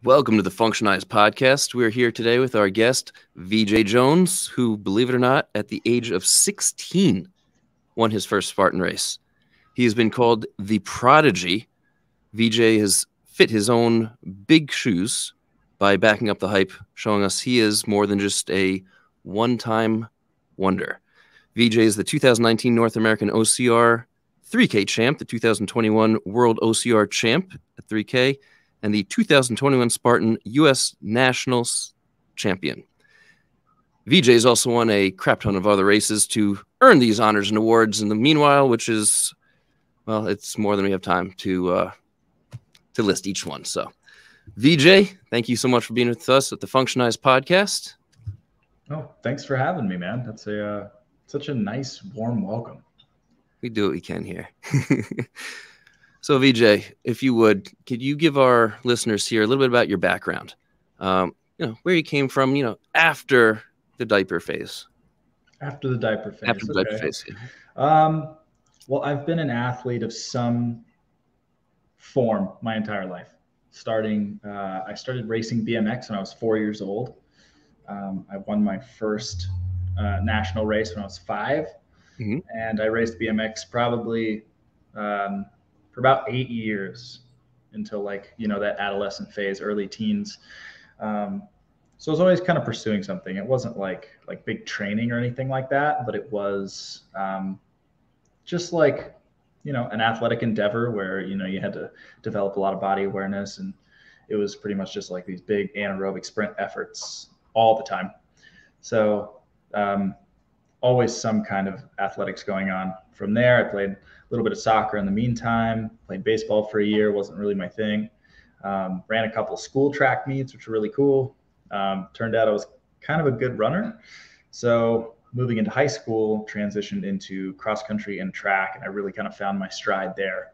Welcome to the Functionised Podcast. We're here today with our guest, Vijay Jones, who, believe it or not, at the age of 16, won his first Spartan race. He has been called the Prodigy. Vijay has fit his own big shoes by backing up the hype, showing us he is more than just a one-time wonder. Vijay is the 2019 North American OCR 3K champ, the 2021 World OCR champ at 3K, and the 2021 Spartan U.S. Nationals champion. Vijay has also won a crap ton of other races to earn these honors and awards in the meanwhile, which is, well, it's more than we have time to list each one. So, Vijay, thank you so much for being with us at the Functionized Podcast. Oh, thanks for having me, man. That's such a nice, warm welcome. We do what we can here. So, Vijay, if you would, could you give our listeners here a little bit about your background? Where you came from, after the diaper phase. After the diaper phase. After the diaper phase. Yeah. Well, I've been an athlete of some form my entire life. I started racing BMX when I was 4 years old. I won my first national race when I was 5. Mm-hmm. And I raced BMX probably for about 8 years until that adolescent phase, early teens. So I was always kind of pursuing something. It wasn't like big training or anything like that, but it was just an athletic endeavor where, you had to develop a lot of body awareness, and it was pretty much just like these big anaerobic sprint efforts all the time. So always some kind of athletics going on. From there, I played a little bit of soccer in the meantime, played baseball for a year, wasn't really my thing. Ran a couple school track meets, which were really cool. Turned out I was kind of a good runner. So moving into high school, transitioned into cross country and track, and I really kind of found my stride there.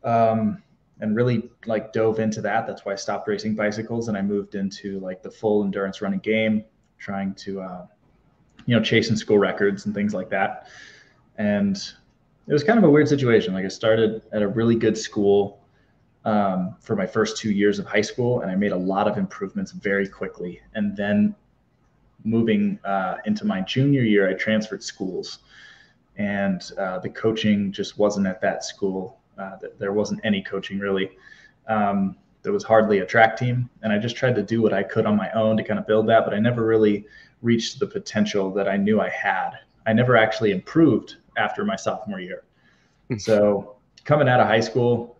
And really dove into that. That's why I stopped racing bicycles and I moved into the full endurance running game, trying to, chasing school records and things like that. And it was kind of a weird situation. I started at a really good school for my first 2 years of high school, and I made a lot of improvements very quickly. And then moving into my junior year, I transferred schools, and the coaching just wasn't at that school. There wasn't any coaching really. There was hardly a track team, and I just tried to do what I could on my own to kind of build that, but I never really reached the potential that I knew I had. I never actually improved after my sophomore year. So coming out of high school,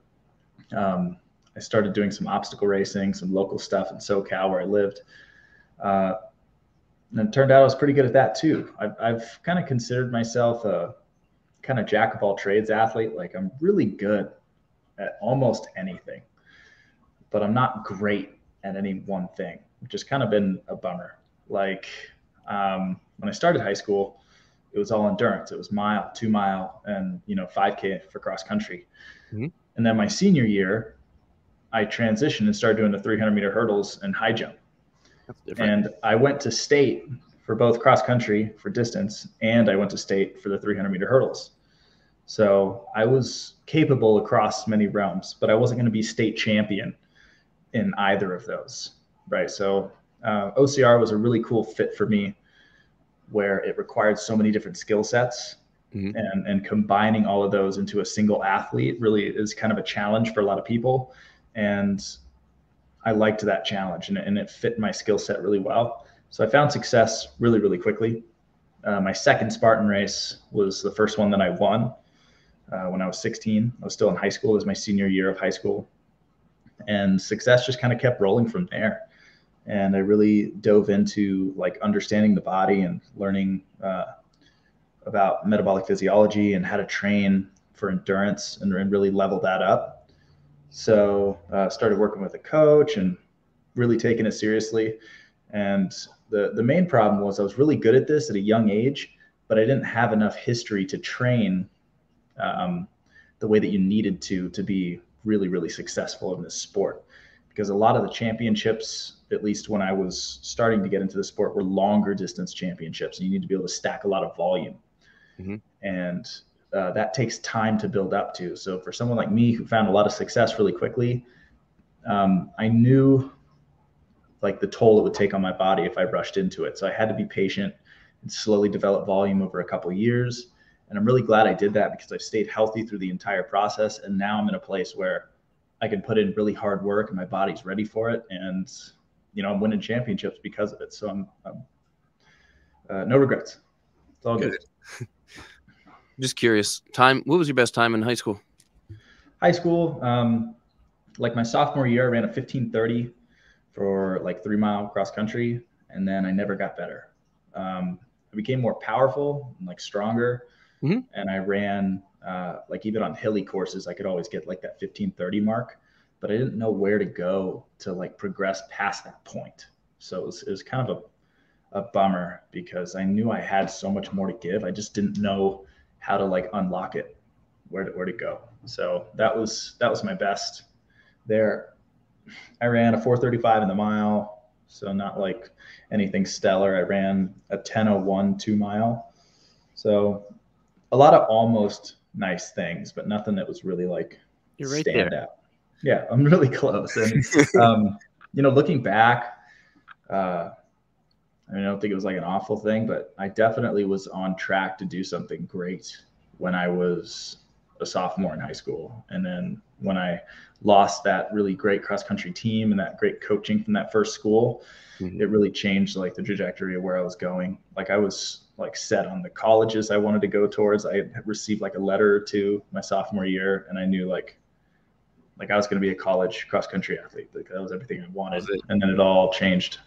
I started doing some obstacle racing, some local stuff in SoCal where I lived. And it turned out I was pretty good at that too. I've kind of considered myself a kind of jack of all trades athlete. I'm really good at almost anything, but I'm not great at any one thing, which has kind of been a bummer. When I started high school, it was all endurance. It was mile, 2 mile, and 5K for cross country. Mm-hmm. And then my senior year, I transitioned and started doing the 300-meter hurdles and high jump. And I went to state for both cross country for distance, and I went to state for the 300-meter hurdles. So I was capable across many realms, but I wasn't going to be state champion in either of those, right? So OCR was a really cool fit for me, where it required so many different skill sets. Mm-hmm. and combining all of those into a single athlete really is kind of a challenge for a lot of people. And I liked that challenge, and it fit my skill set really well. So I found success really, really quickly. My second Spartan race was the first one that I won when I was 16. I was still in high school. It was my senior year of high school. And success just kind of kept rolling from there. And I really dove into understanding the body and learning about metabolic physiology and how to train for endurance and really level that up. So started working with a coach and really taking it seriously. And the main problem was I was really good at this at a young age, but I didn't have enough history to train the way that you needed to be really, really successful in this sport. Because a lot of the championships, at least when I was starting to get into the sport, were longer distance championships. And you need to be able to stack a lot of volume. Mm-hmm. And that takes time to build up to. So for someone like me who found a lot of success really quickly, I knew like the toll it would take on my body if I rushed into it. So I had to be patient and slowly develop volume over a couple of years. And I'm really glad I did that because I've stayed healthy through the entire process. And now I'm in a place where I can put in really hard work and my body's ready for it. And, you know, I'm winning championships because of it. So I'm no regrets. It's all good. Just curious, what was your best time in high school? High school, like my sophomore year, I ran a 15:30 for like 3-mile cross country. And then I never got better. I became more powerful and like stronger. Mm-hmm. And I ran like even on hilly courses, I could always get like that 15:30 mark, but I didn't know where to go to like progress past that point. So it was kind of a bummer because I knew I had so much more to give. I just didn't know how to like unlock it, where to go. So that was my best there. I ran a 4:35 in the mile, so not like anything stellar. I ran a 10:01 2-mile. So a lot of almost nice things, but nothing that was really like You're right stand there. Out. Yeah, I'm really close. And you know, looking back, I mean, I don't think it was like an awful thing, but I definitely was on track to do something great when I was a sophomore in high school. And then when I lost that really great cross country team and that great coaching from that first school, mm-hmm. It really changed like the trajectory of where I was going. Like I was like set on the colleges I wanted to go towards. I had received like a letter or two my sophomore year, and I knew like I was going to be a college cross country athlete. Like that was everything I wanted. And then it all changed.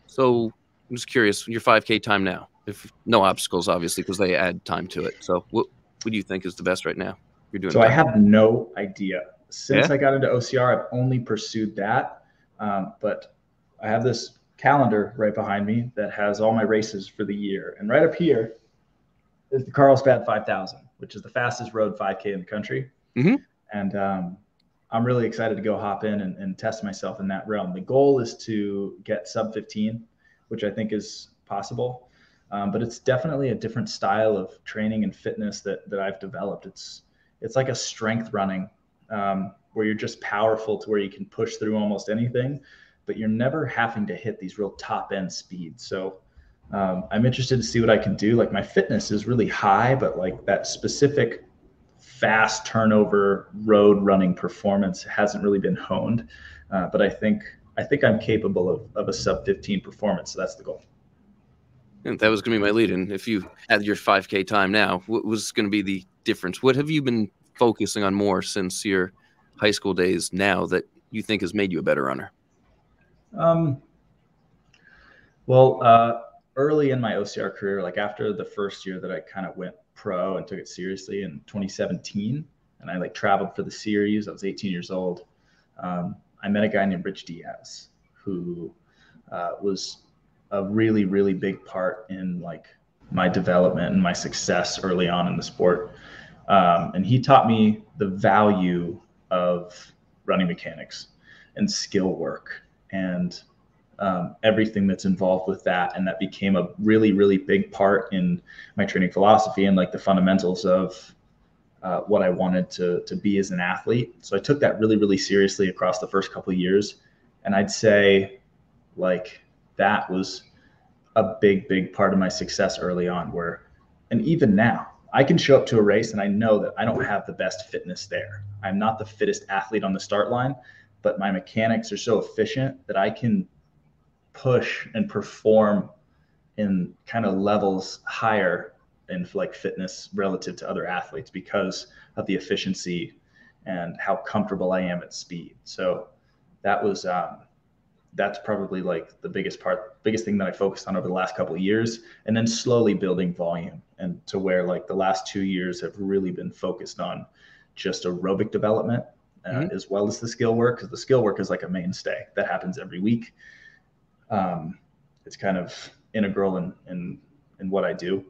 So I'm just curious, your 5K time now, if no obstacles, obviously, because they add time to it. So what do you think is the best right now? You're doing. So I have no idea. Since I got into OCR, I've only pursued that. But I have this calendar right behind me that has all my races for the year. And right up here is the Carlsbad 5000, which is the fastest road 5K in the country. Mm-hmm. And I'm really excited to go hop in and test myself in that realm. The goal is to get sub 15, which I think is possible. But it's definitely a different style of training and fitness that I've developed. It's like a strength running where you're just powerful to where you can push through almost anything, but you're never having to hit these real top end speeds. So I'm interested to see what I can do. Like my fitness is really high, but like that specific fast turnover road running performance hasn't really been honed. But I think I'm capable of a sub 15 performance. So that's the goal. And that was going to be my lead in. If you had your 5K time now, what was going to be the difference? What have you been focusing on more since your high school days now that you think has made you a better runner? Well, early in my OCR career, like after the first year that I kind of went pro and took it seriously in 2017, and I like traveled for the series. I was 18 years old. I met a guy named Rich Diaz who was a really, really big part in like my development and my success early on in the sport. And he taught me the value of running mechanics and skill work and everything that's involved with that. And that became a really, really big part in my training philosophy and like the fundamentals of what I wanted to be as an athlete. So I took that really, really seriously across the first couple of years. And I'd say like that was a big, big part of my success early on and even now I can show up to a race and I know that I don't have the best fitness there. I'm not the fittest athlete on the start line, but my mechanics are so efficient that I can push and perform in kind of levels higher in like fitness relative to other athletes because of the efficiency and how comfortable I am at speed. So that was, that's probably like the biggest thing that I focused on over the last couple of years, and then slowly building volume, and to where like the last 2 years have really been focused on just aerobic development as well as the skill work, because the skill work is like a mainstay that happens every week. It's kind of integral in what I do.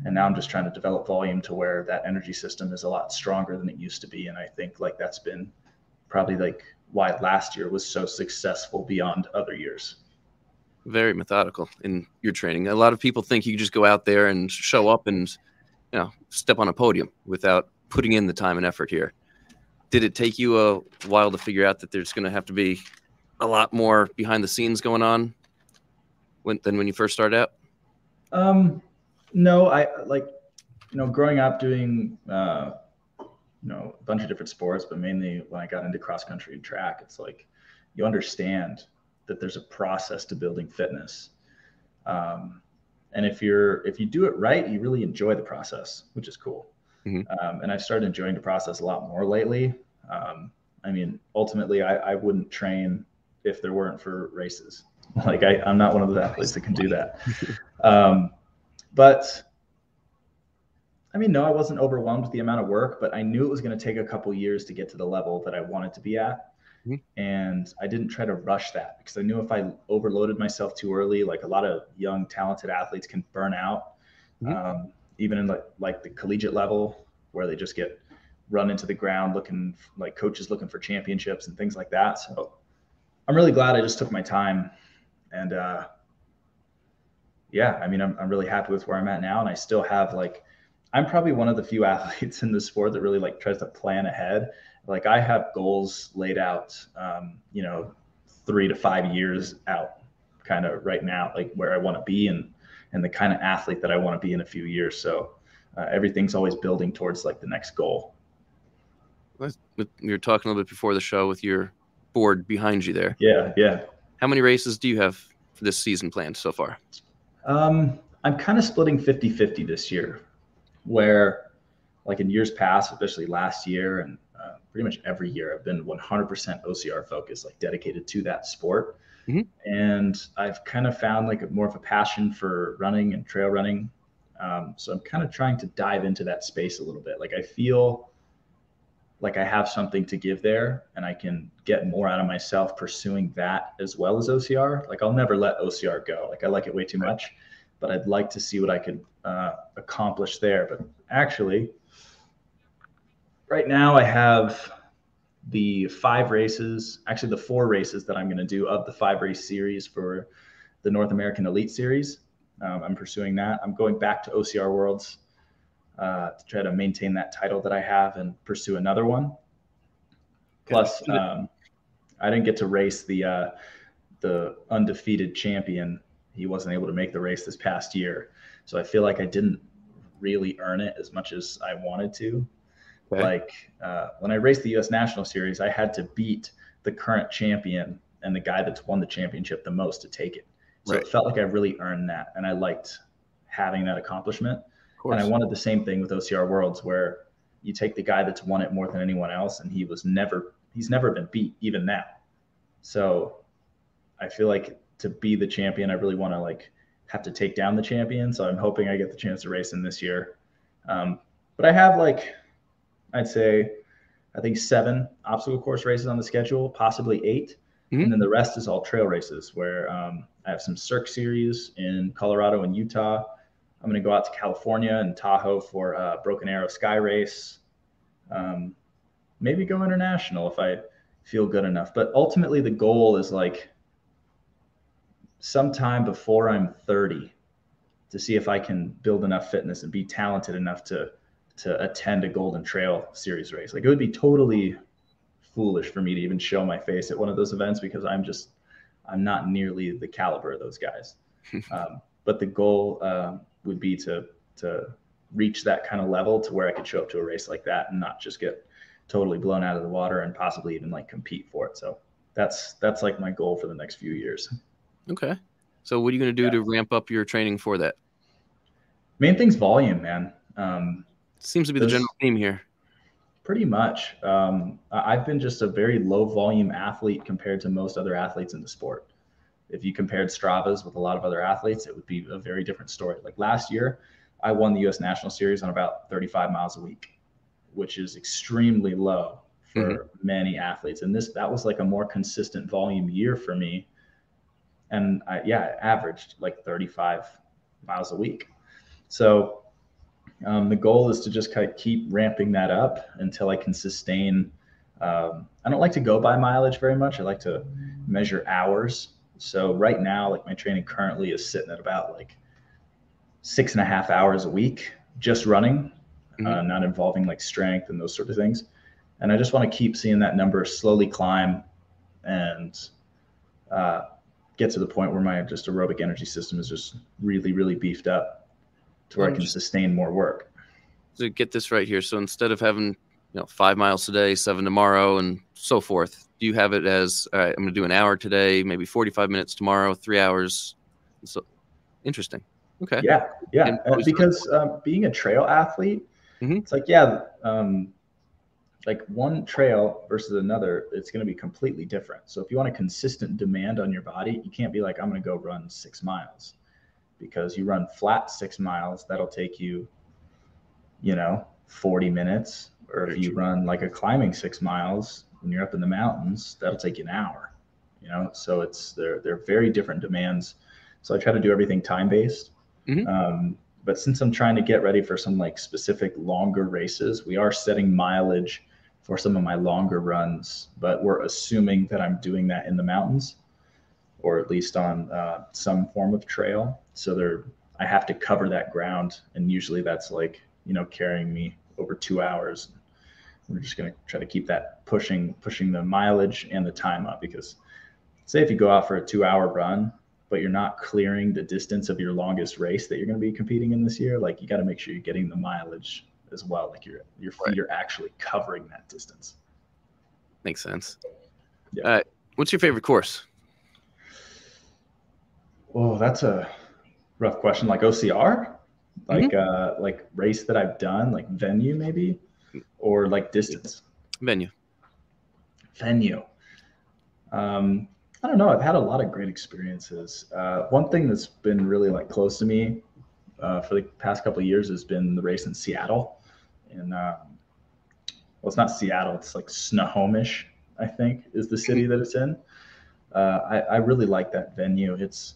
And now I'm just trying to develop volume to where that energy system is a lot stronger than it used to be. And I think like that's been probably like why last year was so successful beyond other years. Very methodical in your training. A lot of people think you can just go out there and show up and, step on a podium without putting in the time and effort here. Did it take you a while to figure out that there's going to have to be a lot more behind the scenes going on than when you first started out? No, I growing up doing, a bunch of different sports, but mainly when I got into cross country and track, it's like, you understand that there's a process to building fitness. And if you do it right, you really enjoy the process, which is cool. Mm-hmm. And I've started enjoying the process a lot more lately. Ultimately I wouldn't train if there weren't for races. Like I'm not one of those athletes that can do that. But no, I wasn't overwhelmed with the amount of work, but I knew it was going to take a couple years to get to the level that I wanted to be at. Mm-hmm. And I didn't try to rush that because I knew if I overloaded myself too early, like a lot of young, talented athletes can burn out, mm-hmm. Even in like the collegiate level where they just get run into the ground looking like coaches looking for championships and things like that. So I'm really glad I just took my time. And I'm really happy with where I'm at now. And I still have I'm probably one of the few athletes in the sport that really tries to plan ahead. Like I have goals laid out, 3 to 5 years out kind of right now, like where I want to be and the kind of athlete that I want to be in a few years. So everything's always building towards the next goal. You were talking a little bit before the show with your board behind you there. Yeah. How many races do you have for this season planned so far? I'm kind of splitting 50-50 this year, where in years past, especially last year and pretty much every year, I've been 100% OCR focused, dedicated to that sport. Mm-hmm. And I've kind of found more of a passion for running and trail running. So I'm kind of trying to dive into that space a little bit. I feel like I have something to give there and I can get more out of myself pursuing that as well as OCR. I'll never let OCR go. I like it way too much, but I'd like to see what I could accomplish there. But actually, right now I have the 4 races that I'm going to do of the 5-race series for the North American Elite Series. I'm pursuing that. I'm going back to OCR Worlds to try to maintain that title that I have and pursue another one. Plus, I didn't get to race the undefeated champion. He wasn't able to make the race this past year. So I feel like I didn't really earn it as much as I wanted to. Okay. When I raced the U.S. National Series, I had to beat the current champion and the guy that's won the championship the most to take it. So It felt like I really earned that. And I liked having that accomplishment. And I wanted the same thing with OCR Worlds, where you take the guy that's won it more than anyone else, and he's never been beat even now. So I feel like to be the champion, I really want to have to take down the champion. So I'm hoping I get the chance to race him this year. But I have I'd say, I think 7 obstacle course races on the schedule, possibly 8. Mm-hmm. And then the rest is all trail races where I have some Cirque series in Colorado and Utah. I'm going to go out to California and Tahoe for a Broken Arrow Sky Race. Maybe go international if I feel good enough. But ultimately the goal is sometime before I'm 30 to see if I can build enough fitness and be talented enough to attend a Golden Trail Series race. It would be totally foolish for me to even show my face at one of those events because I'm not nearly the caliber of those guys. But the goal would be to reach that kind of level to where I could show up to a race like that and not just get totally blown out of the water and possibly even compete for it. So that's my goal for the next few years. Okay. So what are you going to do to ramp up your training for that? Main thing's volume, man. Seems to be the general theme here. Pretty much. I've been just a very low volume athlete compared to most other athletes in the sport. If you compared Stravas with a lot of other athletes, it would be a very different story. Last year, I won the U.S. National Series on about 35 miles a week, which is extremely low for many athletes. And that was a more consistent volume year for me. And I averaged 35 miles a week. So the goal is to just keep ramping that up until I can sustain. I don't like to go by mileage very much. I like to measure hours. So right now, my training currently is sitting at about 6.5 hours a week, just running, not involving strength and those sort of things. And I just want to keep seeing that number slowly climb and get to the point where my just aerobic energy system is just really, really beefed up to where I can sustain more work. To get this right here, so instead of having 5 miles today, 7 tomorrow, and so forth, do you have it as, all right, I'm going to do an hour today, maybe 45 minutes tomorrow, 3 hours? So interesting. Okay. Yeah. Because being a trail athlete, it's like, like one trail versus another, it's going to be completely different. So if you want a consistent demand on your body, you can't be like, I'm going to go run 6 miles, because you run flat 6 miles, that'll take you, 40 minutes. Or if you run like a climbing 6 miles when you're up in the mountains, that'll take you an hour, so they're very different demands. So I try to do everything time-based. But since I'm trying to get ready for some like specific longer races, we are setting mileage for some of my longer runs, but we're assuming that I'm doing that in the mountains, or at least on some form of trail. So I have to cover that ground. And usually that's like, carrying me over 2 hours. We're just going to try to keep that pushing the mileage and the time up, because say if you go out for a 2-hour run, but you're not clearing the distance of your longest race that you're going to be competing in this year, like you got to make sure you're getting the mileage as well. Like your feet are actually covering that distance. Makes sense. Yeah. What's your favorite course? Oh, that's a rough question. Like OCR, like race that I've done, like venue maybe, or like distance. Venue. I don't know. I've had a lot of great experiences. One thing that's been really like close to me for the past couple of years has been the race in Seattle. And well, it's not Seattle. It's like Snohomish, I think, is the city that it's in. I really like that venue. It's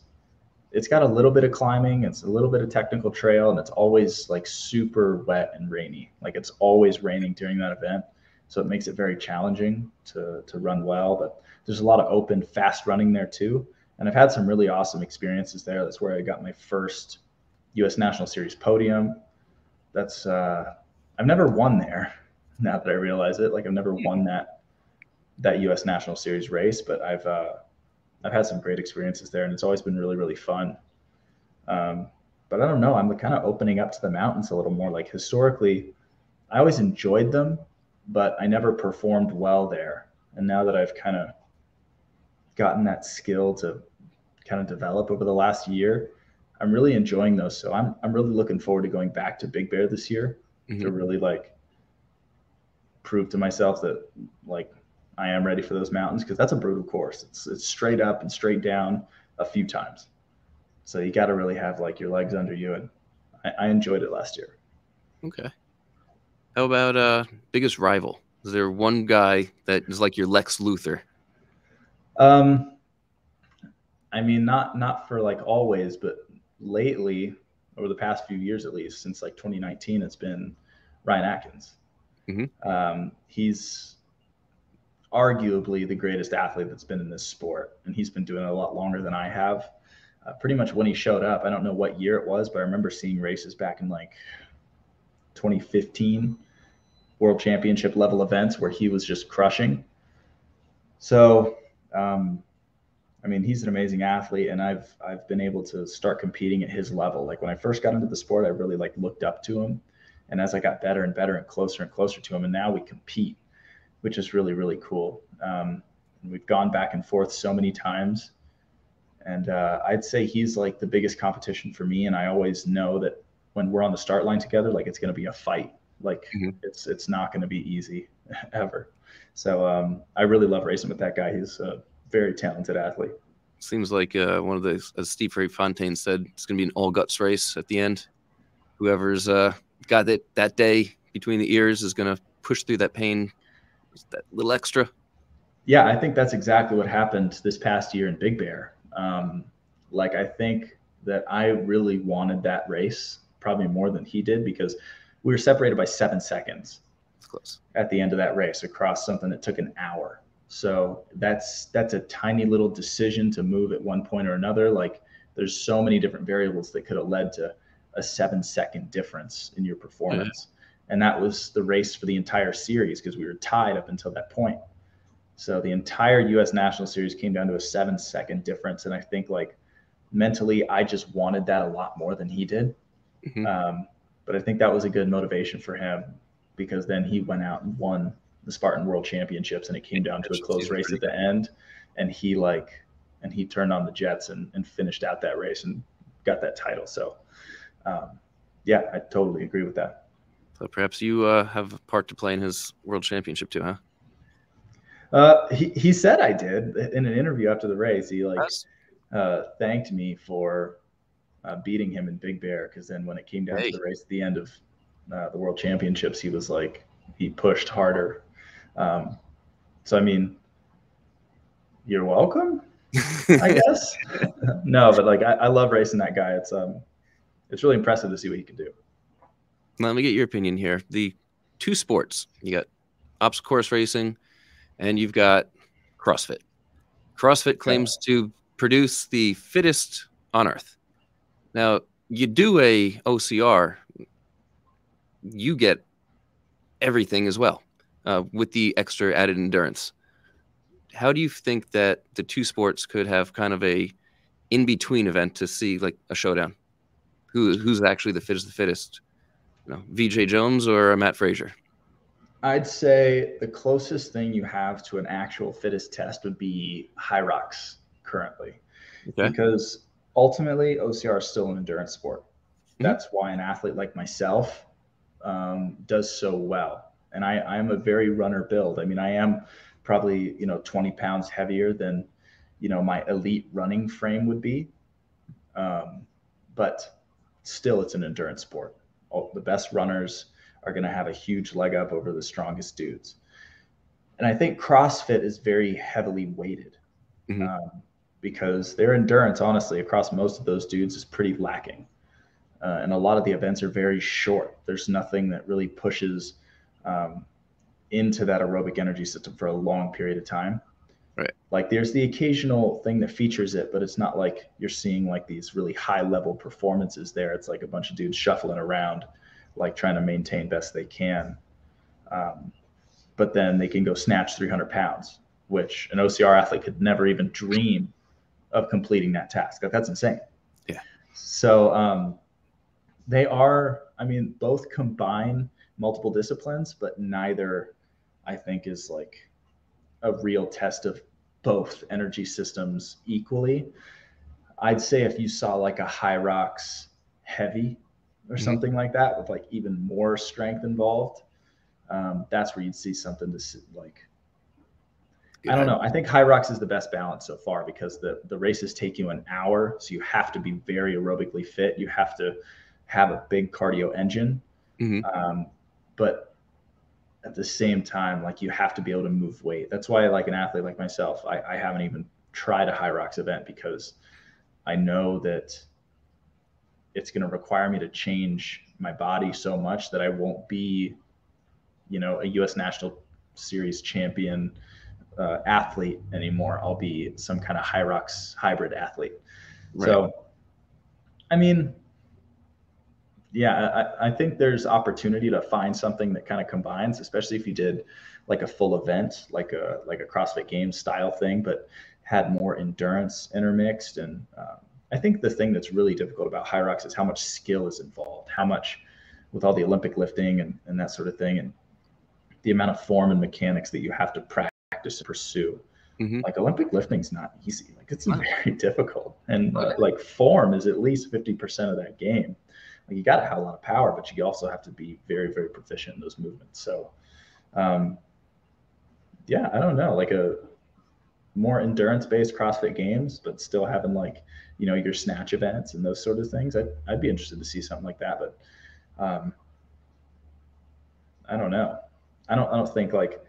got a little bit of climbing. It's a little bit of technical trail, and it's always like super wet and rainy. Like it's always raining during that event. So it makes it very challenging to run well, but there's a lot of open, fast running there too. And I've had some really awesome experiences there. That's where I got my first U.S. National Series podium. That's I've never won there. Now that I realize it, like I've never won that U.S. National Series race, but I've had some great experiences there, and it's always been really, really fun. But I don't know. I'm kind of opening up to the mountains a little more. Like historically, I always enjoyed them, but I never performed well there. And now that I've kind of gotten that skill to kind of develop over the last year, I'm really enjoying those. So I'm really looking forward to going back to Big Bear this year to really like prove to myself that like I am ready for those mountains, because that's a brutal course. It's straight up and straight down a few times. So you got to really have like your legs under you. And I enjoyed it last year. Okay. How about biggest rival? Is there one guy that is like your Lex Luthor? I mean, not for like always, but lately, over the past few years at least, since like 2019, it's been Ryan Atkins. He's arguably the greatest athlete that's been in this sport, and he's been doing it a lot longer than I have. Pretty much when he showed up, I don't know what year it was, but I remember seeing races back in like 2015, World Championship level events where he was just crushing. So, I mean, he's an amazing athlete, and I've been able to start competing at his level. Like when I first got into the sport, I really like looked up to him, and as I got better and better and closer to him, and now we compete, which is really, really cool. We've gone back and forth so many times, and I'd say he's like the biggest competition for me. And I always know that when we're on the start line together, like it's going to be a fight. Like it's not going to be easy ever. So I really love racing with that guy. He's a very talented athlete. Seems like one of the, as Steve Fontaine said, it's going to be an all guts race at the end. Whoever's got it that day between the ears is going to push through that pain, that little extra. Yeah, I think that's exactly what happened this past year in Big Bear. Like I think that I really wanted that race probably more than he did, because we were separated by 7 seconds. That's close. At the end of that race across something that took an hour. So that's a tiny little decision to move at one point or another. Like there's so many different variables that could have led to a 7-second difference in your performance. And that was the race for the entire series because we were tied up until that point. So the entire U.S. National Series came down to a 7-second difference. And I think like mentally, I just wanted that a lot more than he did. But I think that was a good motivation for him because then he went out and won the Spartan World Championships, and it came down to a close race at the end. And he turned on the jets and finished out that race and got that title. So, yeah, I totally agree with that. So perhaps you have a part to play in his world championship too, huh? He said I did in an interview after the race. He thanked me for beating him in Big Bear, because then when it came down to the race at the end of the World Championships, he was like, he pushed harder. So I mean, you're welcome, I guess. No, but like I love racing that guy. It's really impressive to see what he can do. Now, let me get your opinion here. The two sports, you got obstacle course racing and you've got CrossFit. CrossFit claims to produce the fittest on earth. Now, you do a OCR, you get everything as well with the extra added endurance. How do you think that the two sports could have kind of a in-between event to see like a showdown? Who's actually the fittest? You know, Vijay Jones or Matt Frazier? I'd say the closest thing you have to an actual fittest test would be high rocks currently, because ultimately OCR is still an endurance sport. That's why an athlete like myself does so well. And I'm a very runner build. I mean, I am probably, 20 pounds heavier than, my elite running frame would be. But still, it's an endurance sport. The best runners are going to have a huge leg up over the strongest dudes. And I think CrossFit is very heavily weighted because their endurance, honestly, across most of those dudes is pretty lacking. And a lot of the events are very short. There's nothing that really pushes into that aerobic energy system for a long period of time. Right. Like there's the occasional thing that features it, but it's not like you're seeing like these really high level performances there. It's like a bunch of dudes shuffling around, like trying to maintain best they can. But then they can go snatch 300 pounds, which an OCR athlete could never even dream of completing that task. That's insane. Yeah. So they are, both combine multiple disciplines, but neither, I think, is like a real test of both energy systems equally. I'd say if you saw like a high rocks heavy or something like that with like even more strength involved, that's where you'd see something to like, I don't know. I think high rocks is the best balance so far because the races take you an hour. So you have to be very aerobically fit. You have to have a big cardio engine. But at the same time, like you have to be able to move weight. That's why like an athlete like myself, I haven't even tried a high rocks event because I know that it's going to require me to change my body so much that I won't be, a U.S. National Series champion athlete anymore. I'll be some kind of high rocks hybrid athlete. Right. So, yeah, I think there's opportunity to find something that kind of combines, especially if you did like a full event, like a CrossFit Games style thing, but had more endurance intermixed. And I think the thing that's really difficult about high rocks is how much skill is involved, how much with all the Olympic lifting and that sort of thing, and the amount of form and mechanics that you have to practice and pursue. Like Olympic lifting's not easy. Like it's very difficult. And like form is at least 50% of that game. Like you got to have a lot of power, but you also have to be very, very proficient in those movements. So, yeah, I don't know, like a more endurance-based CrossFit Games, but still having like, your snatch events and those sort of things. I'd be interested to see something like that, but I don't know. I don't think like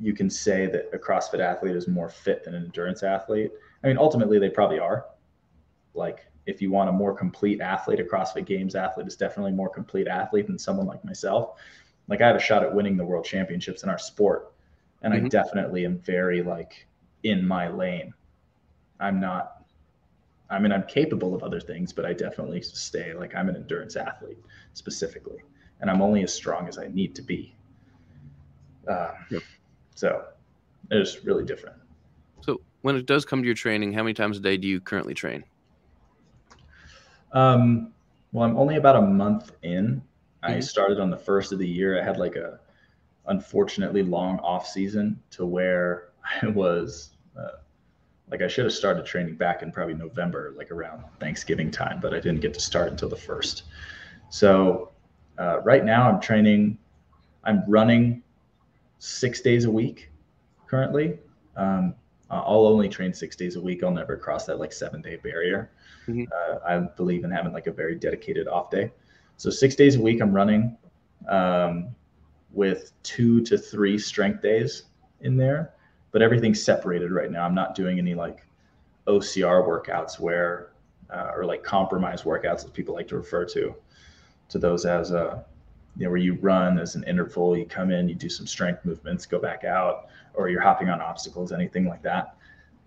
you can say that a CrossFit athlete is more fit than an endurance athlete. Ultimately they probably are. Like if you want a more complete athlete, a CrossFit Games athlete is definitely a more complete athlete than someone like myself. Like I have a shot at winning the world championships in our sport. And I definitely am very like in my lane. I'm capable of other things, but I definitely stay like I'm an endurance athlete specifically. and I'm only as strong as I need to be. So it's really different. So when it does come to your training, how many times a day do you currently train? Well, I'm only about a month in. I started on the first of the year. I had like a unfortunately long off season to where I was like I should have started training back in probably November, like around Thanksgiving time, but I didn't get to start until the 1st. So right now I'm running 6 days a week currently. I'll only train 6 days a week. I'll never cross that like 7-day barrier. I believe in having like a very dedicated off day. So 6 days a week I'm running with 2 to 3 strength days in there, but everything's separated right now. I'm not doing any like OCR workouts where, or like compromise workouts as people like to refer to those as where you run as an interval, you come in, you do some strength movements, go back out, or you're hopping on obstacles, anything like that.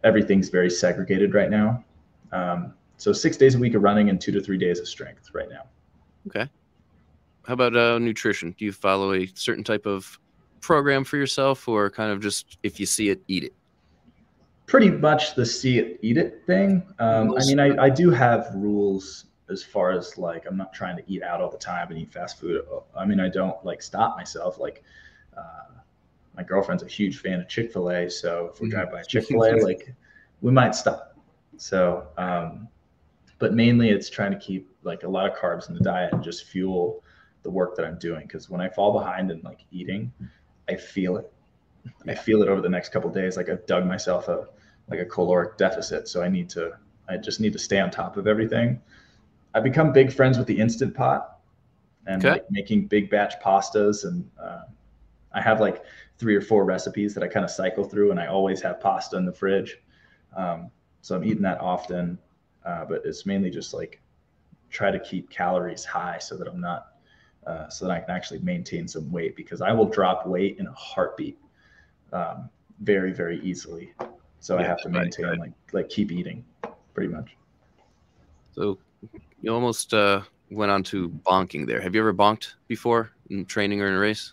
Everything's very segregated right now. So 6 days a week of running and 2 to 3 days of strength right now. Okay. How about nutrition? Do you follow a certain type of program for yourself, or kind of just if you see it, eat it? Pretty much the see it, eat it thing. I mean, I do have rules as far as like, I'm not trying to eat out all the time and eat fast food. I mean, I don't like stop myself. Like my girlfriend's a huge fan of Chick-fil-A. So if we drive by Chick-fil-A, like we might stop. So, but mainly it's trying to keep like a lot of carbs in the diet and just fuel the work that I'm doing. Cause when I fall behind in like eating, I feel it. I feel it over the next couple of days. Like I've dug myself a caloric deficit. So I just need to stay on top of everything. I've become big friends with the Instant Pot and like making big batch pastas. And I have like 3 or 4 recipes that I kind of cycle through, and I always have pasta in the fridge. So I'm eating that often, but it's mainly just like try to keep calories high so that I'm not, so that I can actually maintain some weight, because I will drop weight in a heartbeat very, very easily. So I have to maintain like keep eating pretty much. So you almost went on to bonking there. Have you ever bonked before in training or in a race?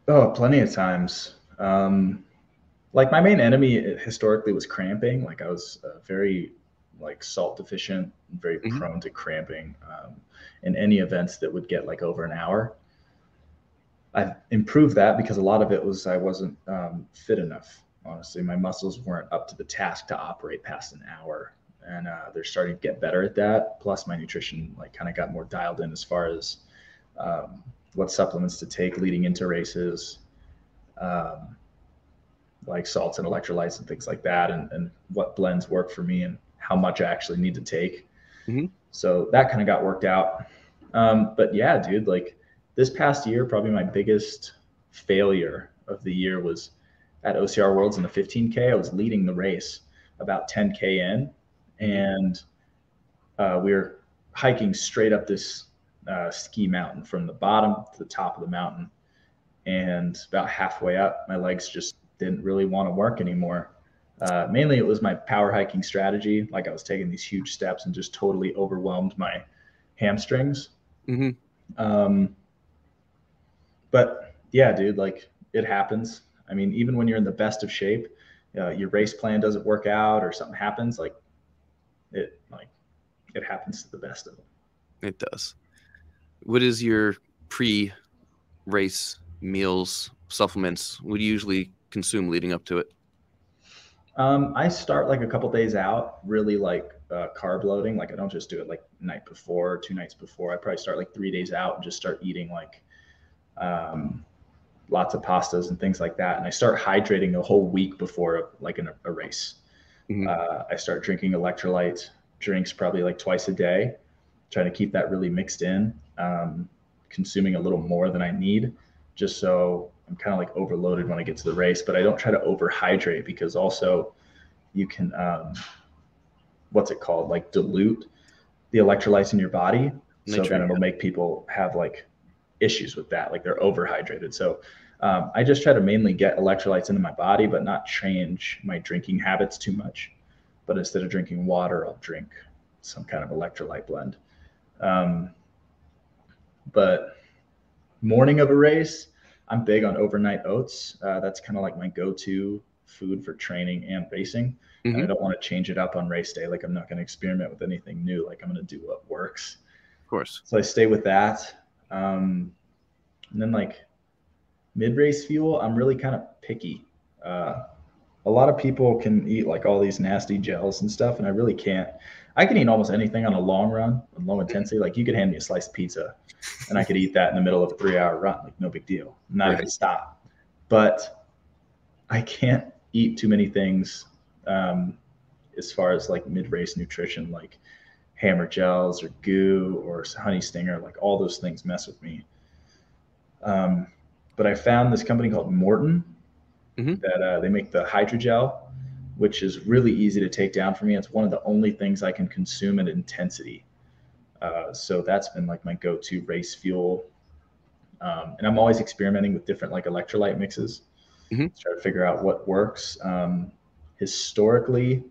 Oh, plenty of times. Like my main enemy historically was cramping. Like I was very like salt deficient, very prone to cramping in any events that would get like over an hour. I've improved that because a lot of it was I wasn't fit enough. Honestly, my muscles weren't up to the task to operate past an hour, and they're starting to get better at that. Plus, my nutrition like kind of got more dialed in as far as what supplements to take leading into races, like salts and electrolytes and things like that, and what blends work for me and how much I actually need to take. So that kind of got worked out. But yeah, dude, like this past year, probably my biggest failure of the year was at OCR Worlds in the 15K. I was leading the race about 10K in, and we were hiking straight up this ski mountain from the bottom to the top of the mountain. And about halfway up, my legs just didn't really want to work anymore. Mainly it was my power hiking strategy. Like I was taking these huge steps and just totally overwhelmed my hamstrings. But yeah, dude, like it happens. I mean, even when you're in the best of shape, your race plan doesn't work out or something happens, like it happens to the best of them. It does. What is your pre-race meals, supplements? What do you usually consume leading up to it? I start like a couple days out, really like carb loading. Like I don't just do it like night before, 2 nights before. I probably start like 3 days out and just start eating like lots of pastas and things like that. And I start hydrating a whole week before like a race. I start drinking electrolyte drinks probably like twice a day, trying to keep that really mixed in, consuming a little more than I need, just so I'm kind of like overloaded when I get to the race. But I don't try to overhydrate, because also you can, what's it called? Like dilute the electrolytes in your body. So then it'll make people have like issues with that. Like they're overhydrated. So I just try to mainly get electrolytes into my body, but not change my drinking habits too much. But instead of drinking water, I'll drink some kind of electrolyte blend. But morning of a race, I'm big on overnight oats. That's kind of like my go-to food for training and racing. And I don't want to change it up on race day. Like I'm not going to experiment with anything new. Like I'm going to do what works. Of course. So I stay with that. And then like mid-race fuel, I'm really kind of picky. A lot of people can eat like all these nasty gels and stuff, and I really can't. I can eat almost anything on a long run, on low intensity. Like you could hand me a sliced pizza and I could eat that in the middle of a 3-hour run. Like no big deal. I'm not going to stop. But I can't eat too many things as far as like mid-race nutrition, like hammer gels or goo or honey stinger. Like all those things mess with me. But I found this company called Morton that they make the hydrogel, which is really easy to take down for me. It's one of the only things I can consume at intensity. So that's been like my go-to race fuel. And I'm always experimenting with different like electrolyte mixes to try to figure out what works. Historically,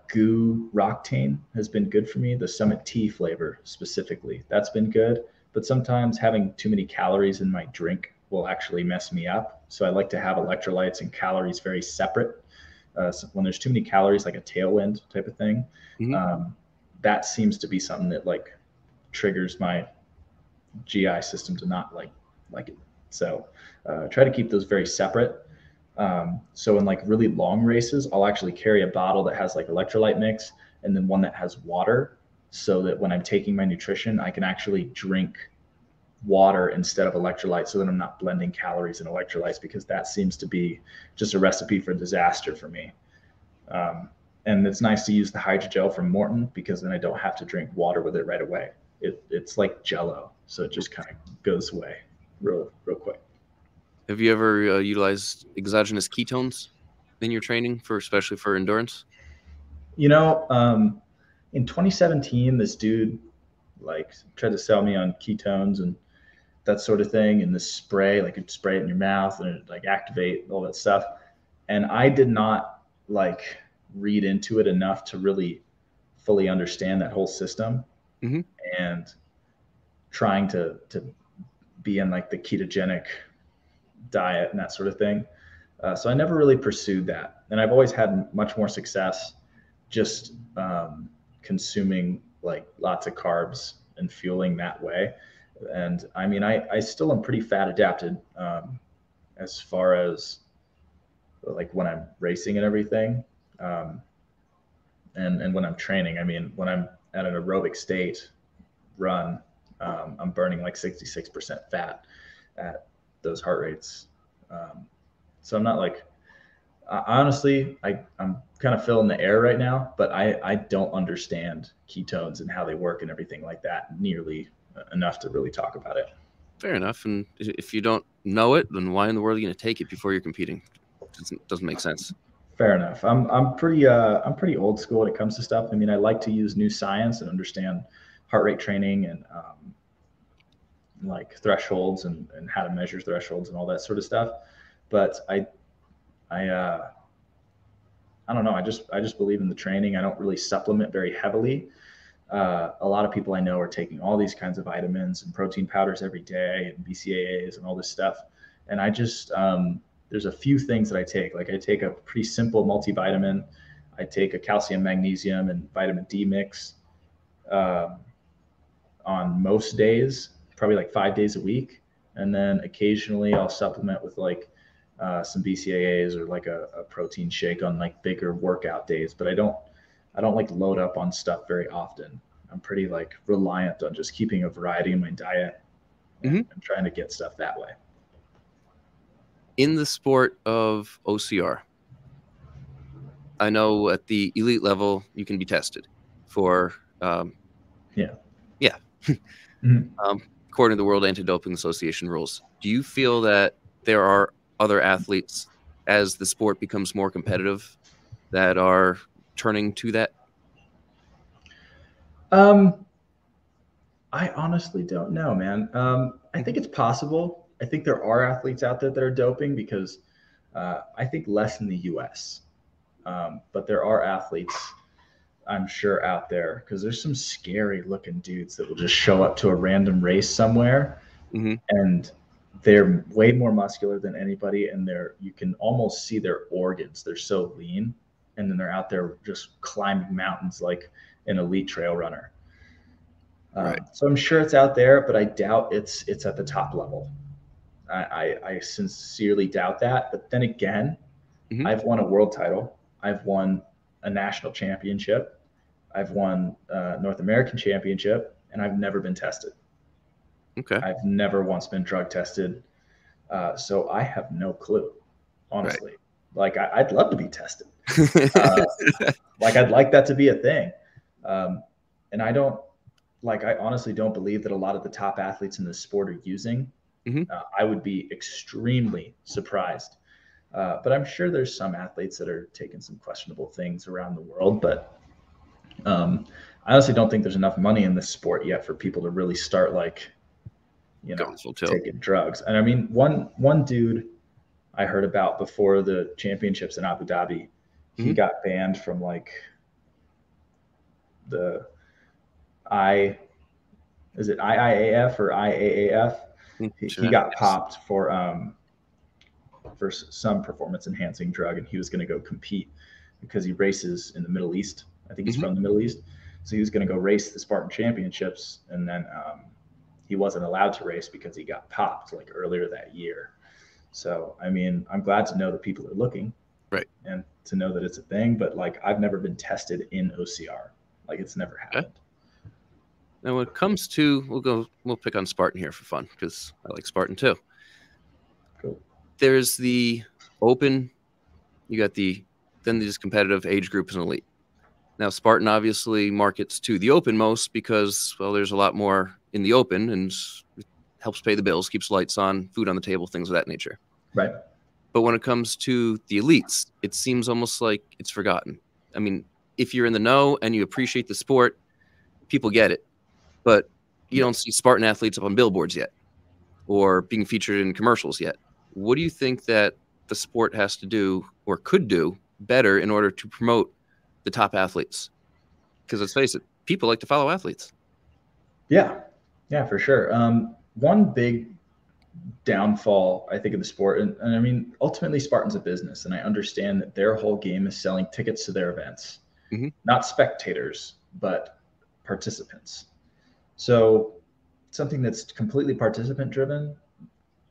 goo Roctane has been good for me. The Summit Tea flavor specifically, that's been good. But sometimes having too many calories in my drink will actually mess me up. So I like to have electrolytes and calories very separate. So when there's too many calories, like a tailwind type of thing, that seems to be something that like triggers my GI system to not like it. So try to keep those very separate. So in like really long races, I'll actually carry a bottle that has like electrolyte mix and then one that has water, so that when I'm taking my nutrition, I can actually drink water instead of electrolytes, so that I'm not blending calories and electrolytes, because that seems to be just a recipe for disaster for me. And it's nice to use the hydrogel from Morton, because then I don't have to drink water with it right away. It's like Jello, so it just kind of goes away real quick. Have you ever utilized exogenous ketones in your training, especially for endurance? In 2017, this dude like tried to sell me on ketones and that sort of thing, and this spray, like you spray it in your mouth and it like activate all that stuff. And I did not like read into it enough to really fully understand that whole system. And trying to be in like the ketogenic diet and that sort of thing. So I never really pursued that. And I've always had much more success just consuming like lots of carbs and fueling that way. And I mean, I still am pretty fat adapted as far as like when I'm racing and everything. And when I'm training, I mean, when I'm at an aerobic state run, I'm burning like 66% fat at those heart rates. So I'm not like, honestly, I'm kind of filling the air right now, but I don't understand ketones and how they work and everything like that nearly enough to really talk about it. Fair enough. And if you don't know it, then why in the world are you going to take it before you're competing? It doesn't make sense. Fair enough. I'm pretty old school when it comes to stuff. I mean, I like to use new science and understand heart rate training and like thresholds and how to measure thresholds and all that sort of stuff. But I don't know. I just believe in the training. I don't really supplement very heavily. A lot of people I know are taking all these kinds of vitamins and protein powders every day and BCAAs and all this stuff. And I just, there's a few things that I take. Like I take a pretty simple multivitamin. I take a calcium, magnesium, and vitamin D mix on most days, probably like 5 days a week. And then occasionally I'll supplement with like some BCAAs or like a protein shake on like bigger workout days. But I don't like load up on stuff very often. I'm pretty like reliant on just keeping a variety in my diet and trying to get stuff that way. In the sport of OCR, I know at the elite level, you can be tested for, according to the World Anti-Doping Association rules. Do you feel that there are other athletes, as the sport becomes more competitive, that are turning to that? I honestly don't know, man. I think it's possible. I think there are athletes out there that are doping because I think less in the US. But there are athletes, I'm sure, out there, because there's some scary looking dudes that will just show up to a random race somewhere Mm-hmm. and they're way more muscular than anybody. And you can almost see their organs. They're so lean. And then they're out there just climbing mountains like an elite trail runner. Right. So I'm sure it's out there, but I doubt it's at the top level. I sincerely doubt that. But then again, Mm-hmm. I've won a world title. I've won a national championship. I've won a North American championship, and I've never been tested. Okay. I've never once been drug tested. So I have no clue, honestly. Right. Like I'd love to be tested. Like I'd like that to be a thing. And I honestly don't believe that a lot of the top athletes in this sport are using. Mm-hmm. I would be extremely surprised. But I'm sure there's some athletes that are taking some questionable things around the world. But I honestly don't think there's enough money in this sport yet for people to really start taking drugs. And I mean, one dude I heard about before the championships in Abu Dhabi, he Mm-hmm. got banned from like is it IIAF or IAAF? He got popped for some performance enhancing drug, and he was going to go compete because he races in the Middle East. I think he's Mm-hmm. from the Middle East. So he was going to go race the Spartan Championships, and then he wasn't allowed to race because he got popped like earlier that year. So, I mean, I'm glad to know that people are looking, right, and to know that it's a thing, but like I've never been tested in OCR. Like it's never happened. Okay. Now, when it comes to, we'll pick on Spartan here for fun because I like Spartan too. Cool. There's the open, you got then these competitive age groups and elite. Now, Spartan obviously markets to the open most because, well, there's a lot more in the open and it helps pay the bills, keeps lights on, food on the table, things of that nature. Right. But when it comes to the elites, it seems almost like it's forgotten. I mean, if you're in the know and you appreciate the sport, people get it. But you don't see Spartan athletes up on billboards yet or being featured in commercials yet. What do you think that the sport has to do or could do better in order to promote the top athletes? Because let's face it, people like to follow athletes. Yeah, for sure. One big downfall, I think, of the sport, and I mean, ultimately Spartan's a business, and I understand that their whole game is selling tickets to their events, mm-hmm. not spectators, but participants. So something that's completely participant driven,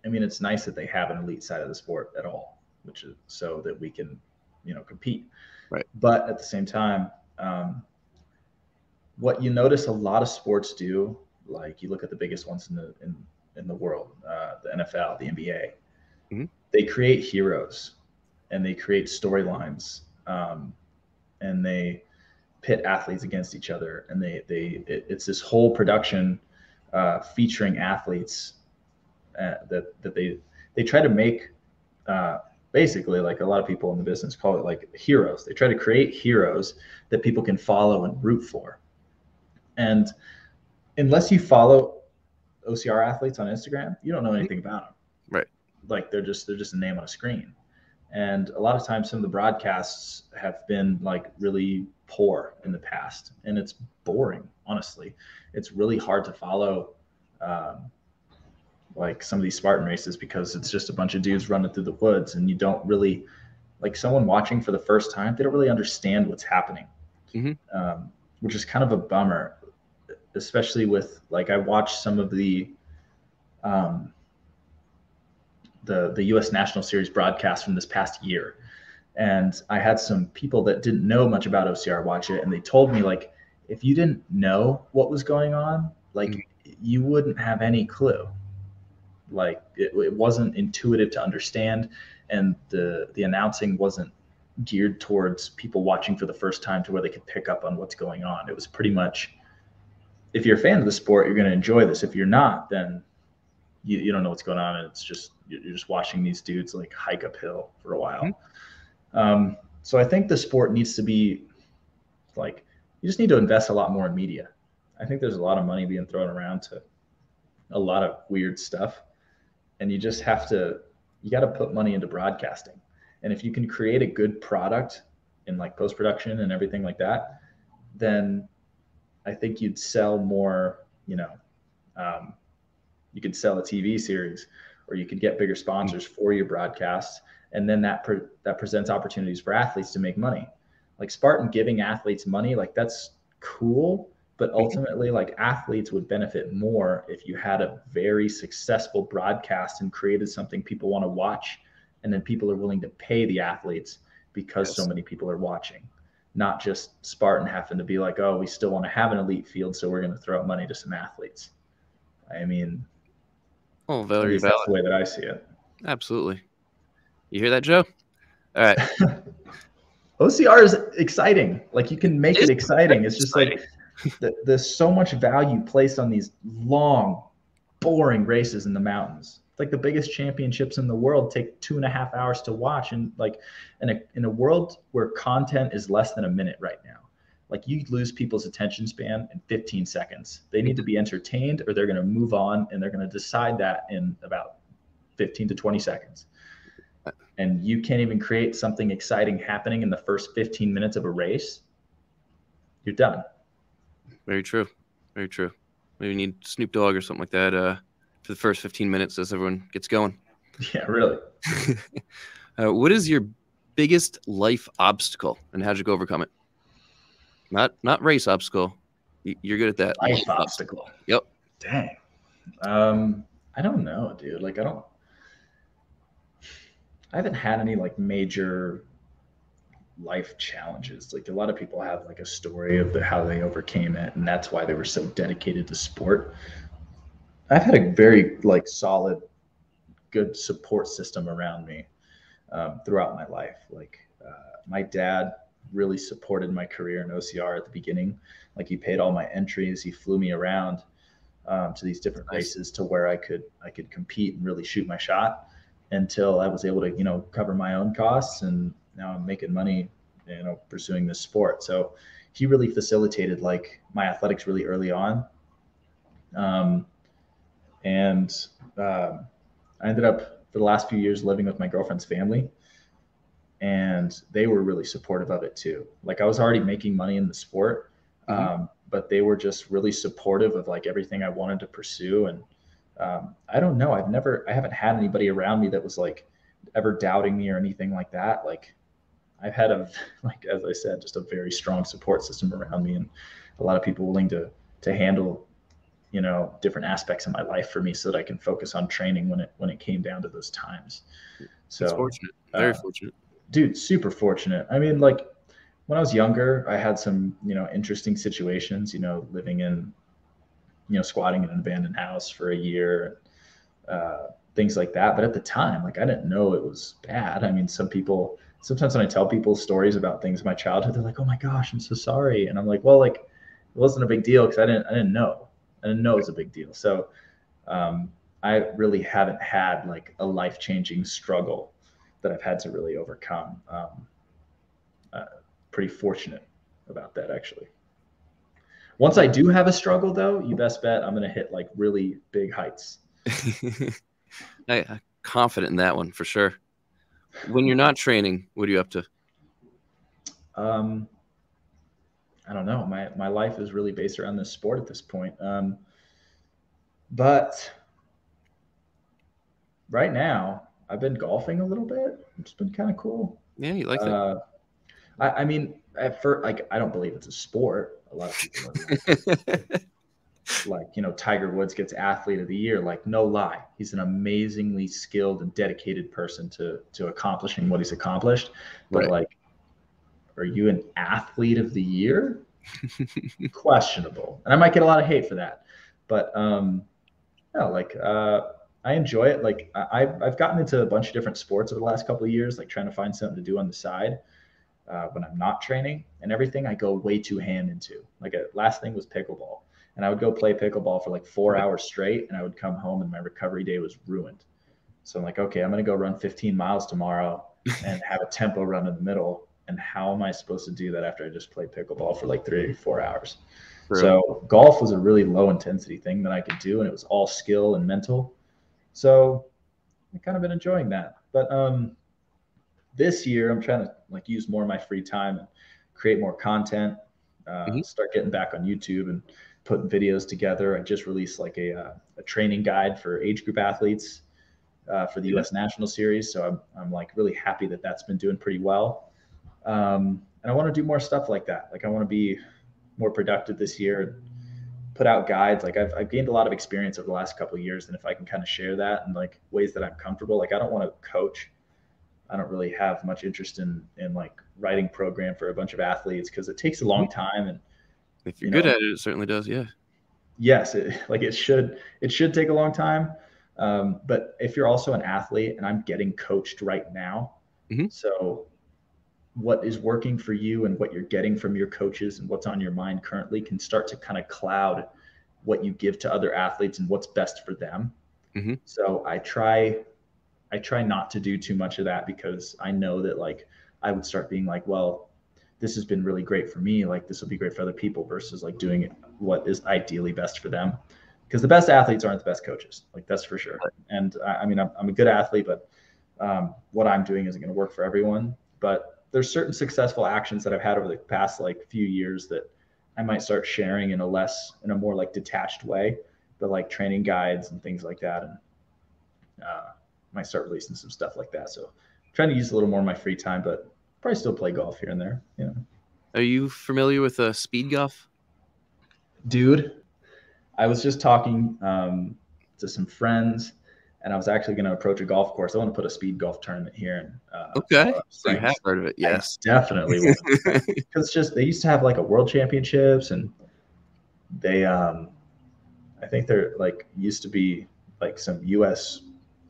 I mean, it's nice that they have an elite side of the sport at all, which is so that we can, compete. Right. But at the same time, what you notice a lot of sports do, like you look at the biggest ones in the world, the NFL, the NBA, mm-hmm. they create heroes and they create storylines, and they pit athletes against each other, and it's this whole production featuring athletes that they try to make basically, like a lot of people in the business call it, like heroes. They try to create heroes that people can follow and root for. And unless you follow OCR athletes on Instagram, you don't know anything about them. Right. Like they're just a name on a screen. And a lot of times some of the broadcasts have been like really poor in the past, and it's boring. Honestly, it's really hard to follow like some of these Spartan races because it's just a bunch of dudes running through the woods, and you don't really, like, someone watching for the first time, they don't really understand what's happening, mm-hmm. Which is kind of a bummer, especially with, like, I watched some of the U.S. National Series broadcast from this past year, and I had some people that didn't know much about OCR watch it, and they told me, like, if you didn't know what was going on, like, mm-hmm. you wouldn't have any clue. Like it wasn't intuitive to understand, and the announcing wasn't geared towards people watching for the first time to where they could pick up on what's going on. It was pretty much, if you're a fan of the sport, you're going to enjoy this. If you're not, then you don't know what's going on, and it's just, you're just watching these dudes like hike uphill for a while. Mm-hmm. So I think the sport needs to be, like, you just need to invest a lot more in media. I think there's a lot of money being thrown around to a lot of weird stuff. And you just you got to put money into broadcasting. And if you can create a good product in like post-production and everything like that, then I think you'd sell more, You could sell a TV series, or you could get bigger sponsors for your broadcasts. And then that presents opportunities for athletes to make money. Like Spartan giving athletes money, like that's cool. But ultimately, like athletes would benefit more if you had a very successful broadcast and created something people want to watch. And then people are willing to pay the athletes because so many people are watching, not just Spartan having to be like, oh, we still want to have an elite field, so we're going to throw money to some athletes. I mean, oh, very at least that's the way that I see it. Absolutely. You hear that, Joe? All right. OCR is exciting. Like you can make it exciting. It's just like there's so much value placed on these long, boring races in the mountains. It's like the biggest championships in the world take 2.5 hours to watch. And like in a world where content is less than a minute right now, like you lose people's attention span in 15 seconds. They need to be entertained or they're going to move on, and they're going to decide that in about 15 to 20 seconds. And you can't even create something exciting happening in the first 15 minutes of a race. You're done. Very true. Very true. Maybe we need Snoop Dogg or something like that for the first 15 minutes as everyone gets going. Yeah, really. What is your biggest life obstacle, and how'd you go overcome it? Not race obstacle. You're good at that. Life obstacle. Yep. Dang. I don't know, dude. Like I haven't had any like major life challenges. Like a lot of people have like a story of how they overcame it, and that's why they were so dedicated to sport. I've had a very like solid, good support system around me throughout my life. Like my dad really supported my career in OCR at the beginning. Like he paid all my entries. He flew me around to these different races to where I could compete and really shoot my shot until I was able to, cover my own costs. And now I'm making money, pursuing this sport. So he really facilitated like my athletics really early on. I ended up for the last few years living with my girlfriend's family, and they were really supportive of it too. Like I was already making money in the sport, but they were just really supportive of like everything I wanted to pursue. And I don't know, I haven't had anybody around me that was like ever doubting me or anything like that. Like I've had as I said, just a very strong support system around me, and a lot of people willing to handle, different aspects of my life for me so that I can focus on training when it came down to those times. So that's fortunate. Very fortunate. Dude, super fortunate. I mean, like when I was younger, I had some, interesting situations, living in, squatting in an abandoned house for a year, things like that. But at the time, like I didn't know it was bad. I mean, sometimes when I tell people stories about things in my childhood, they're like, "Oh my gosh, I'm so sorry." And I'm like, well, like it wasn't a big deal because I didn't know. I didn't know it was a big deal. So I really haven't had like a life-changing struggle that I've had to really overcome. Pretty fortunate about that, actually. Once I do have a struggle, though, you best bet I'm going to hit like really big heights. I'm confident in that one for sure. When you're not training, what are you up to? I don't know. My life is really based around this sport at this point. But right now, I've been golfing a little bit. It's been kind of cool. Yeah, you like that? I mean, at first, like, I don't believe it's a sport. A lot of people are like, Tiger Woods gets Athlete of the Year. Like, no lie, he's an amazingly skilled and dedicated person to accomplishing what he's accomplished. But right. like, are you an Athlete of the Year? Questionable. And I might get a lot of hate for that. But I enjoy it. Like I've gotten into a bunch of different sports over the last couple of years, like trying to find something to do on the side when I'm not training, and everything I go way too hand into. Like last thing was pickleball, and I would go play pickleball for like 4 hours straight, and I would come home and my recovery day was ruined. So I'm like, okay, I'm going to go run 15 miles tomorrow and have a tempo run in the middle. And how am I supposed to do that after I just played pickleball for like 3 or 4 hours? Really? So golf was a really low intensity thing that I could do, and it was all skill and mental. So I've kind of been enjoying that. But this year I'm trying to like use more of my free time and create more content, start getting back on YouTube and putting videos together. I just released like a training guide for age group athletes for the U.S. National Series. So I'm like really happy that that's been doing pretty well. And I want to do more stuff like that. Like I want to be more productive this year, put out guides. Like I've gained a lot of experience over the last couple of years. And if I can kind of share that in like ways that I'm comfortable, like I don't want to coach. I don't really have much interest in like writing program for a bunch of athletes because it takes a long time. And if you're good at it, it certainly does. Yeah. Yes. It should take a long time. But if you're also an athlete and I'm getting coached right now, so what is working for you and what you're getting from your coaches and what's on your mind currently can start to kind of cloud what you give to other athletes and what's best for them. So I try not to do too much of that because I know that like I would start being like, well, this has been really great for me. Like this will be great for other people versus like doing it what is ideally best for them. Because the best athletes aren't the best coaches. Like that's for sure. And I mean, I'm a good athlete, but what I'm doing isn't going to work for everyone. But there's certain successful actions that I've had over the past like few years that I might start sharing in a more like detached way, but like training guides and things like that. And might start releasing some stuff like that. So I'm trying to use a little more of my free time, but probably still play golf here and there. You know. Are you familiar with speed golf? Dude, I was just talking to some friends, and I was actually going to approach a golf course. I want to put a speed golf tournament here. Okay, so you have heard of it, yes. I definitely would. Because it's just they used to have like a world championships, and they, I think they're like used to be like some U.S.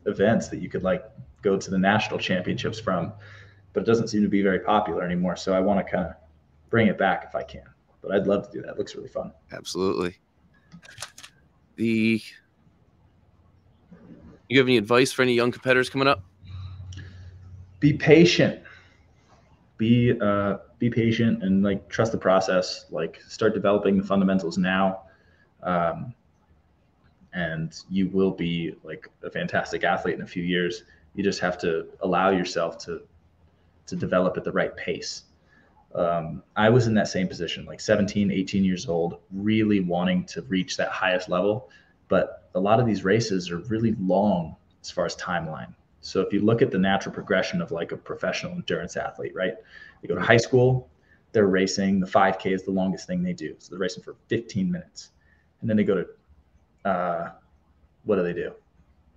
events that you could like go to the national championships from, but it doesn't seem to be very popular anymore. So I want to kind of bring it back if I can. But I'd love to do that. It looks really fun. Absolutely. You have any advice for any young competitors coming up? Be patient. Be patient and like trust the process. Like start developing the fundamentals now, and you will be like a fantastic athlete in a few years. You just have to allow yourself to develop at the right pace. I was in that same position, like 17, 18 years old, really wanting to reach that highest level. But a lot of these races are really long as far as timeline. So if you look at the natural progression of like a professional endurance athlete, right? They go to high school, they're racing, the 5K is the longest thing they do. So they're racing for 15 minutes. And then they go to, what do?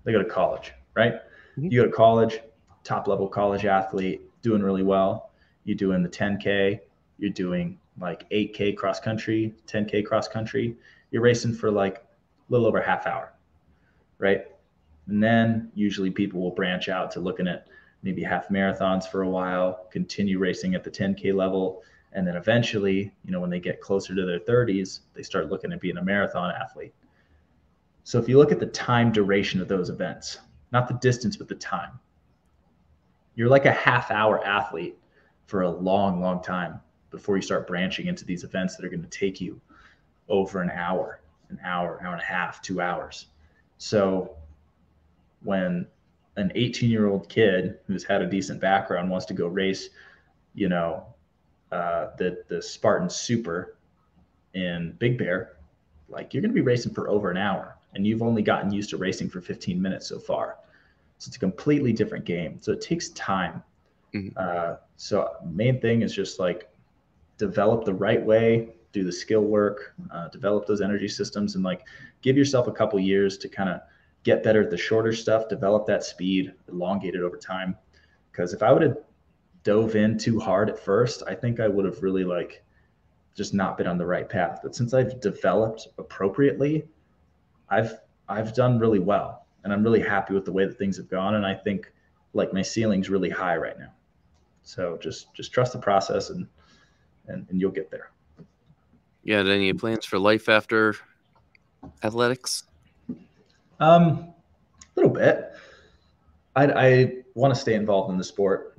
They go to college, right? You go to college, top level college athlete, doing really well. You're doing the 10K, you're doing like 8K cross country, 10K cross country. You're racing for like a little over half hour, right? And then usually people will branch out to looking at maybe half marathons for a while, continue racing at the 10K level. And then eventually, you know, when they get closer to their 30s, they start looking at being a marathon athlete. So if you look at the time duration of those events, not the distance, but the time, you're like a half hour athlete for a long, long time before you start branching into these events that are going to take you over an hour, hour and a half, 2 hours. So when an 18-year-old kid who's had a decent background wants to go race, you know, the Spartan Super in Big Bear, like you're going to be racing for over an hour, and you've only gotten used to racing for 15 minutes so far. So it's a completely different game. So it takes time. So main thing is just like develop the right way, do the skill work, develop those energy systems, and like give yourself a couple years to kind of get better at the shorter stuff, develop that speed, elongate it over time. Because if I would have dove in too hard at first, I think I would have really like just not been on the right path. But since I've developed appropriately, I've done really well, and I'm really happy with the way that things have gone. And I think like my ceiling's really high right now. So just trust the process and you'll get there. You had any plans for life after athletics? A little bit. I want to stay involved in the sport.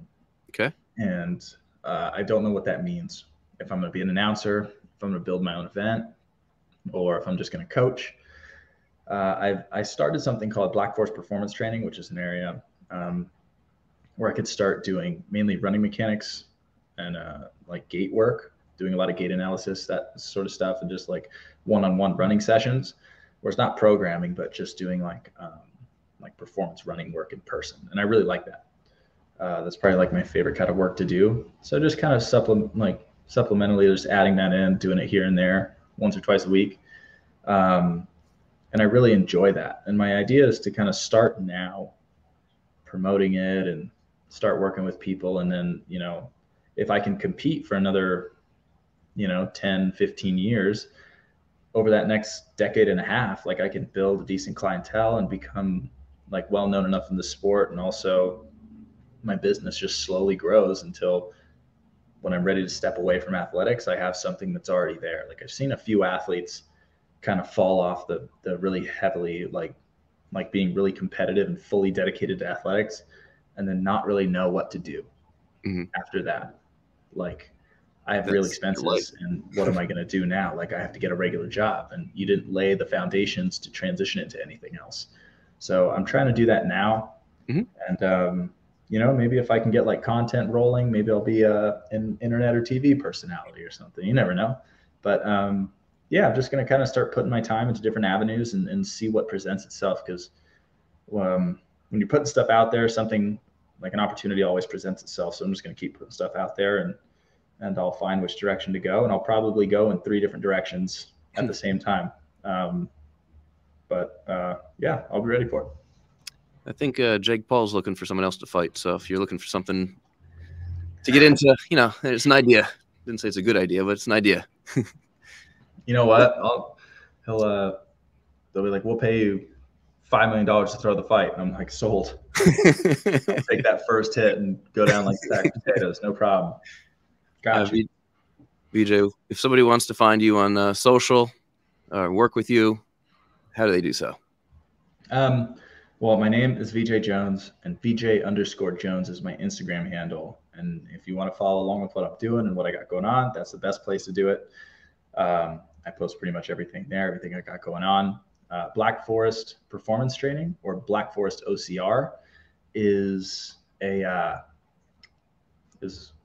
Okay. And I don't know what that means. If I'm going to be an announcer, if I'm going to build my own event, or if I'm just going to coach. I started something called Black Force Performance Training, which is an area where I could start doing mainly running mechanics and like gait work, doing a lot of gait analysis, that sort of stuff, and just like one-on-one running sessions, where it's not programming, but just doing like performance running work in person. And I really like that. That's probably like my favorite kind of work to do. So just kind of supplementally just adding that in, doing it here and there once or twice a week. And I really enjoy that. And my idea is to kind of start now promoting it and start working with people. And then, you know, if I can compete for another, you know, 10, 15 years over that next decade and a half, like I can build a decent clientele and become like well-known enough in the sport. And also my business just slowly grows until when I'm ready to step away from athletics, I have something that's already there. Like I've seen a few athletes kind of fall off the really heavily, like being really competitive and fully dedicated to athletics, and then not really know what to do after that. Like I have real expenses and what am I going to do now? Like I have to get a regular job, and you didn't lay the foundations to transition into anything else. So I'm trying to do that now. And, you know, maybe if I can get like content rolling, maybe I'll be an internet or TV personality or something. You never know. But yeah, I'm just going to kind of start putting my time into different avenues and see what presents itself. Because when you're putting stuff out there, something like an opportunity always presents itself. So I'm just going to keep putting stuff out there, and I'll find which direction to go. And I'll probably go in 3 different directions at the same time. But yeah, I'll be ready for it. I think Jake Paul's looking for someone else to fight. So if you're looking for something to get into, you know, it's an idea. Didn't say it's a good idea, but it's an idea. You know what? They'll be like, we'll pay you $5 million to throw the fight. And I'm like, sold. I'll take that first hit and go down like a sack of potatoes. No problem. Gotcha. Vijay, if somebody wants to find you on social or work with you, how do they do so? Well, my name is Vijay Jones, and Vijay_Jones is my Instagram handle. And if you want to follow along with what I'm doing and what I got going on, that's the best place to do it. I post pretty much everything there, everything I got going on. Black Forest Performance Training, or Black Forest OCR, is a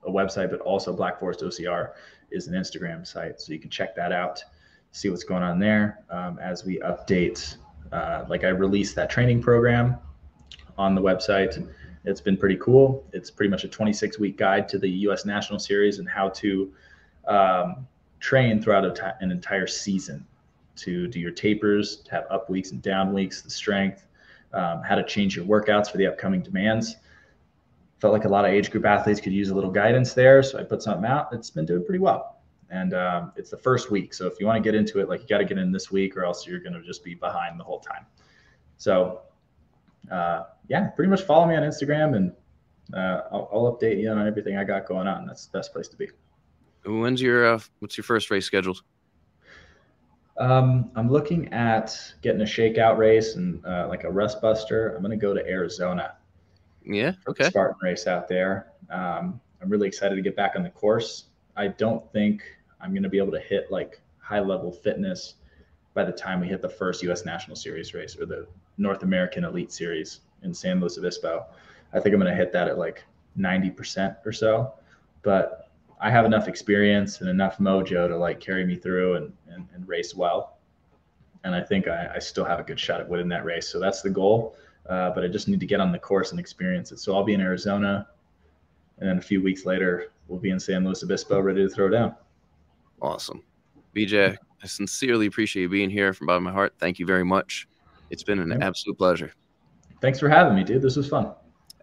website, but also Black Forest OCR is an Instagram site. So you can check that out, see what's going on there as we update. Like I released that training program on the website. It's been pretty cool. It's pretty much a 26-week guide to the U.S. National Series and how to train throughout an entire season, to do your tapers, to have up weeks and down weeks, the strength, how to change your workouts for the upcoming demands. Felt like a lot of age group athletes could use a little guidance there. So I put something out. It's been doing pretty well. And it's the first week. So if you want to get into it, like you got to get in this week or else you're going to just be behind the whole time. So yeah, pretty much follow me on Instagram, and I'll update you on everything I got going on. That's the best place to be. When's your, what's your first race scheduled? I'm looking at getting a shakeout race and like a rust buster. I'm going to go to Arizona. Yeah. Okay. Spartan race out there. I'm really excited to get back on the course. I don't think I'm going to be able to hit like high level fitness by the time we hit the first U.S. National Series race, or the North American Elite Series in San Luis Obispo. I think I'm going to hit that at like 90% or so, but I have enough experience and enough mojo to like carry me through and race well. And I think I still have a good shot at winning that race. So that's the goal. But I just need to get on the course and experience it. So I'll be in Arizona, and then a few weeks later, we'll be in San Luis Obispo ready to throw down. Awesome. Vijay, I sincerely appreciate you being here from the bottom of my heart. Thank you very much. It's been an absolute pleasure. Thanks for having me, dude. This was fun.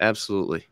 Absolutely.